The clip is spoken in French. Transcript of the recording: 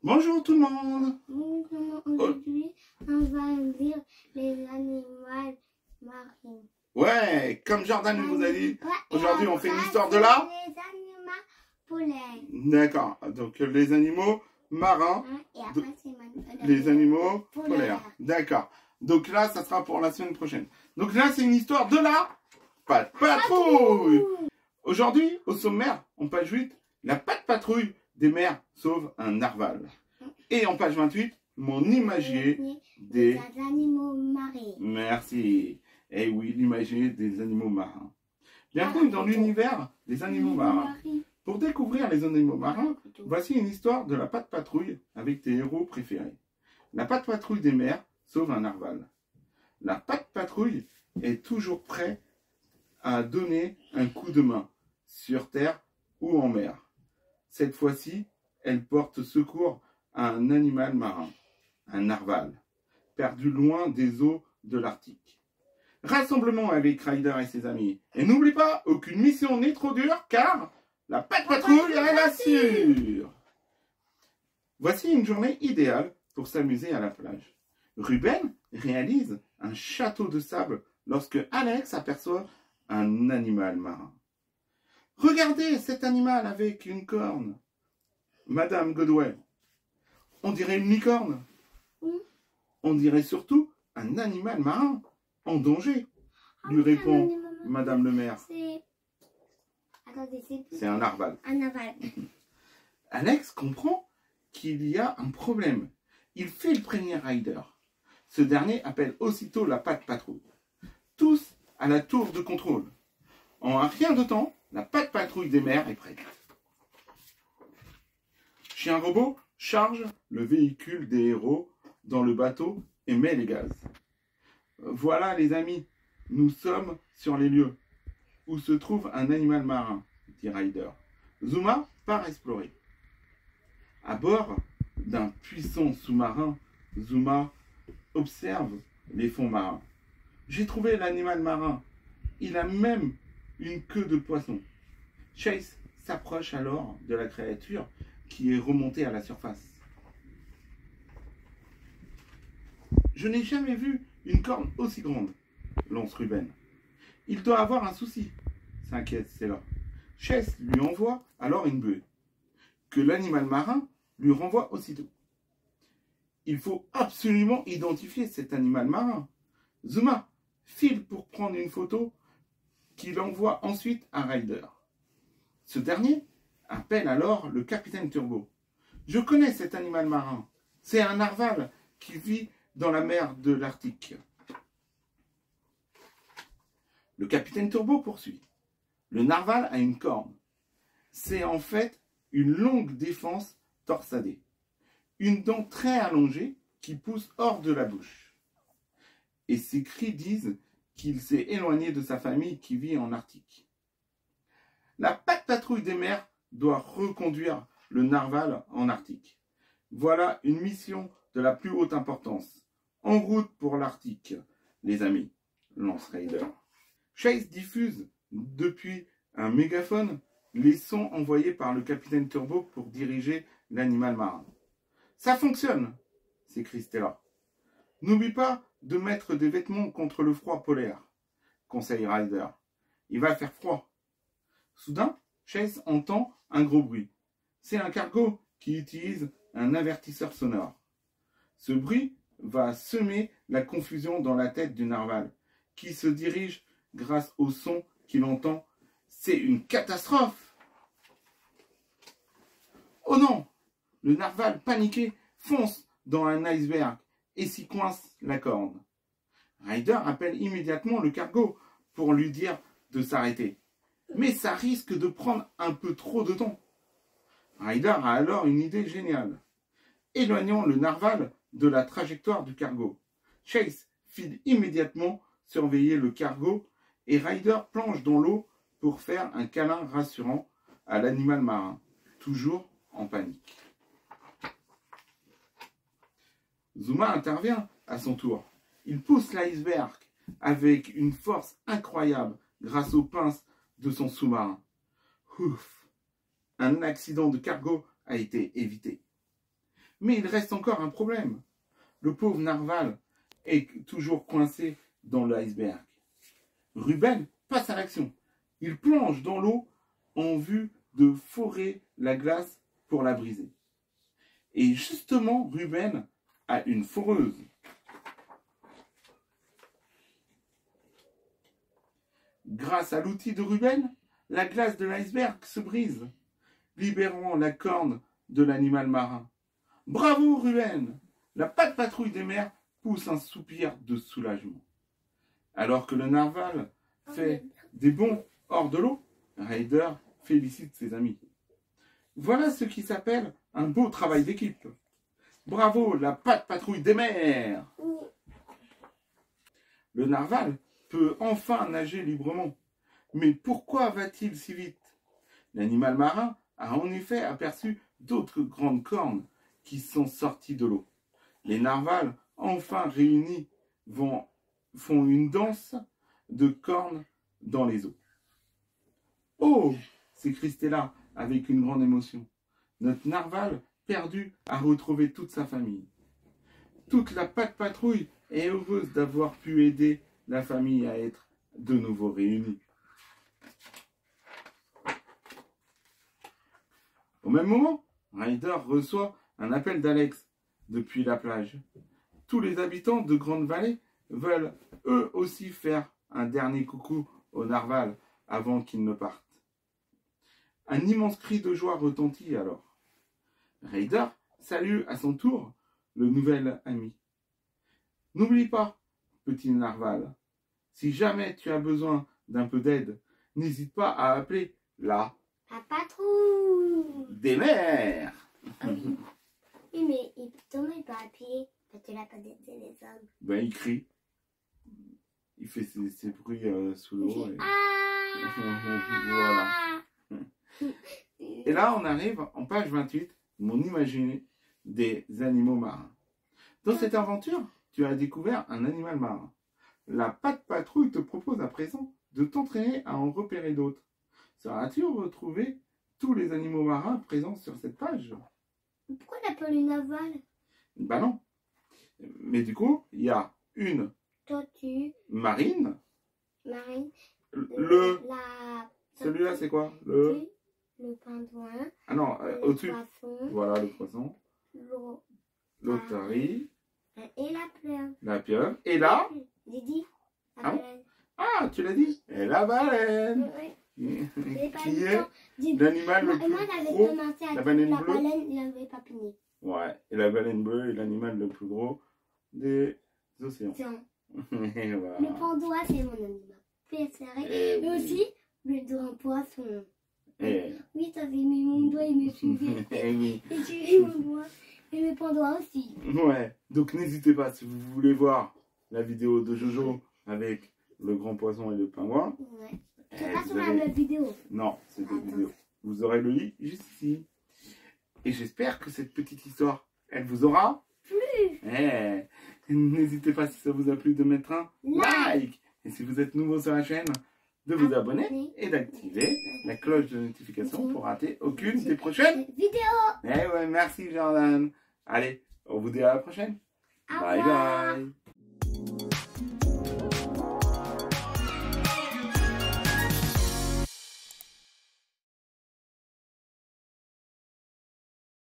Bonjour tout le monde. Aujourd'hui, on va lire les animaux marins. Ouais, comme Jordan vous a dit, Ouais, aujourd'hui on fait une histoire de Les là. animaux polaires. D'accord, donc les animaux marins, Et après, c'est les animaux polaires. D'accord, donc là ça sera pour la semaine prochaine. Donc là c'est une histoire de la Patte Patrouille. Aujourd'hui, au sommaire, en page 8, la Patte Patrouille des mers sauve un narval. Et en page 28, mon imagier des animaux marins. Merci. Eh oui, l'imagier des animaux marins. Bienvenue dans l'univers des animaux marins. Pour découvrir les animaux marins, voici une histoire de la Patte Patrouille avec tes héros préférés. La Patte Patrouille des mers sauve un narval. La Patte Patrouille est toujours prête à donner un coup de main, sur terre ou en mer. Cette fois-ci, elle porte secours à un animal marin, un narval, perdu loin des eaux de l'Arctique. Rassemblement avec Ryder et ses amis. Et n'oublie pas, aucune mission n'est trop dure, car la Patte Patrouille, elle assure. Voici une journée idéale pour s'amuser à la plage. Ruben réalise un château de sable lorsque Alex aperçoit un animal marin. Regardez cet animal avec une corne. Madame Godwell, on dirait une licorne. On dirait surtout un animal marin en danger, lui répond Madame le maire. C'est un narval. Un narval. Alex comprend qu'il y a un problème. Il fait le prévenir Ryder. Ce dernier appelle aussitôt la Patte Patrouille. Tous à la tour de contrôle. En rien de temps, la Patte Patrouille des mers est prête. Chien robot charge le véhicule des héros dans le bateau et met les gaz. Voilà les amis, nous sommes sur les lieux où se trouve un animal marin, dit Ryder. Zuma part explorer. À bord d'un puissant sous-marin, Zuma observe les fonds marins. J'ai trouvé l'animal marin. Il a même une queue de poisson. Chase s'approche alors de la créature qui est remontée à la surface. Je n'ai jamais vu une corne aussi grande, lance Ruben. Il doit avoir un souci, s'inquiète Stella. Chase lui envoie alors une buée, que l'animal marin lui renvoie aussitôt. Il faut absolument identifier cet animal marin. Zuma file pour prendre une photo qu'il envoie ensuite à Ryder. Ce dernier appelle alors le capitaine Turbo. Je connais cet animal marin. C'est un narval qui vit dans la mer de l'Arctique. Le capitaine Turbo poursuit. Le narval a une corne. C'est en fait une longue défense torsadée. Une dent très allongée qui pousse hors de la bouche. Et ses cris disent qu'il s'est éloigné de sa famille qui vit en Arctique. La Patte Patrouille des mers doit reconduire le narval en Arctique. Voilà une mission de la plus haute importance. En route pour l'Arctique, les amis, lance Ryder. Chase diffuse depuis un mégaphone les sons envoyés par le capitaine Turbo pour diriger l'animal marin. Ça fonctionne, s'écrie Stella. N'oublie pas de mettre des vêtements contre le froid polaire, conseille Ryder. Il va faire froid. Soudain, Chase entend un gros bruit. C'est un cargo qui utilise un avertisseur sonore. Ce bruit va semer la confusion dans la tête du narval, qui se dirige grâce au son qu'il entend. C'est une catastrophe! Oh non! Le narval, paniqué, fonce dans un iceberg et s'y coince la corne. Ryder appelle immédiatement le cargo pour lui dire de s'arrêter. Mais ça risque de prendre un peu trop de temps. Ryder a alors une idée géniale. Éloignons le narval de la trajectoire du cargo. Chase file immédiatement surveiller le cargo et Ryder plonge dans l'eau pour faire un câlin rassurant à l'animal marin, toujours en panique. Zuma intervient à son tour. Il pousse l'iceberg avec une force incroyable grâce aux pinces de son sous-marin. Ouf! Un accident de cargo a été évité. Mais il reste encore un problème. Le pauvre narval est toujours coincé dans l'iceberg. Ruben passe à l'action. Il plonge dans l'eau en vue de forer la glace pour la briser. Et justement, Ruben a une foreuse. Grâce à l'outil de Ruben, la glace de l'iceberg se brise, libérant la corne de l'animal marin. Bravo Ruben! La patte patrouille des mers pousse un soupir de soulagement. Alors que le narval fait des bonds hors de l'eau, Ryder félicite ses amis. Voilà ce qui s'appelle un beau travail d'équipe. Bravo la patte patrouille des mers! Le narval peut enfin nager librement. Mais pourquoi va-t-il si vite? L'animal marin a en effet aperçu d'autres grandes cornes qui sont sorties de l'eau. Les narvals, enfin réunis, font une danse de cornes dans les eaux. « Oh !» s'écrie Stella avec une grande émotion. Notre narval perdu a retrouvé toute sa famille. Toute la patte patrouille est heureuse d'avoir pu aider la famille à être de nouveau réunie. Au même moment, Ryder reçoit un appel d'Alex depuis la plage. Tous les habitants de Grande-Vallée veulent eux aussi faire un dernier coucou au narval avant qu'il ne parte. Un immense cri de joie retentit alors. Ryder salue à son tour le nouvel ami. N'oublie pas, petit narval, si jamais tu as besoin d'un peu d'aide, n'hésite pas à appeler la patrouille des mers. Oui, mais Thomas il peut appuyer parce qu'il n'a pas d'aider les hommes. Ben, il crie. Il fait ses bruits sous l'eau. Et... Voilà. Et là, on arrive en page 28, mon imaginé des animaux marins. Dans cette aventure, tu as découvert un animal marin. La patte patrouille te propose à présent de t'entraîner à en repérer d'autres. Sauras-tu retrouver tous les animaux marins présents sur cette page? Pourquoi on appelle une aval? Ben non. Mais du coup, il y a une Tortue, marine. marine, Celui-là, c'est quoi? Le pingouin. Ah non, Le au-dessus. poisson, Voilà le poisson. L'otarie. Et la pieuvre. La pieuvre. Et là. J'ai dit. La Ah bon? baleine. Ah, tu l'as dit. Et la baleine. Oui. Qui est l'animal le plus Moi, j'avais gros. commencé à La dire baleine la bleue. baleine, il n'avait pas fini. Ouais. Et la baleine bleue est l'animal le plus gros des océans. Tiens. Et voilà. Le panda, c'est mon animal préféré. Et Et aussi, le grand poisson. Et... Oui, t'avais mis mon doigt, il me suivait. Et oui. Et tu mis mon doigt. Et le panda aussi. Ouais. Donc n'hésitez pas si vous voulez voir la vidéo de Jojo avec le grand poisson et le pingouin. Ouais. C'est pas sur la même vidéo. Non, c'est deux vidéos. Vous aurez le lien juste ici. Et j'espère que cette petite histoire, elle vous aura plu. N'hésitez pas si ça vous a plu de mettre un like. Et si vous êtes nouveau sur la chaîne, de vous abonner et d'activer la cloche de notification pour rater aucune des prochaines vidéos. Ouais, merci Jordan. Allez, on vous dit à la prochaine. Bye bye.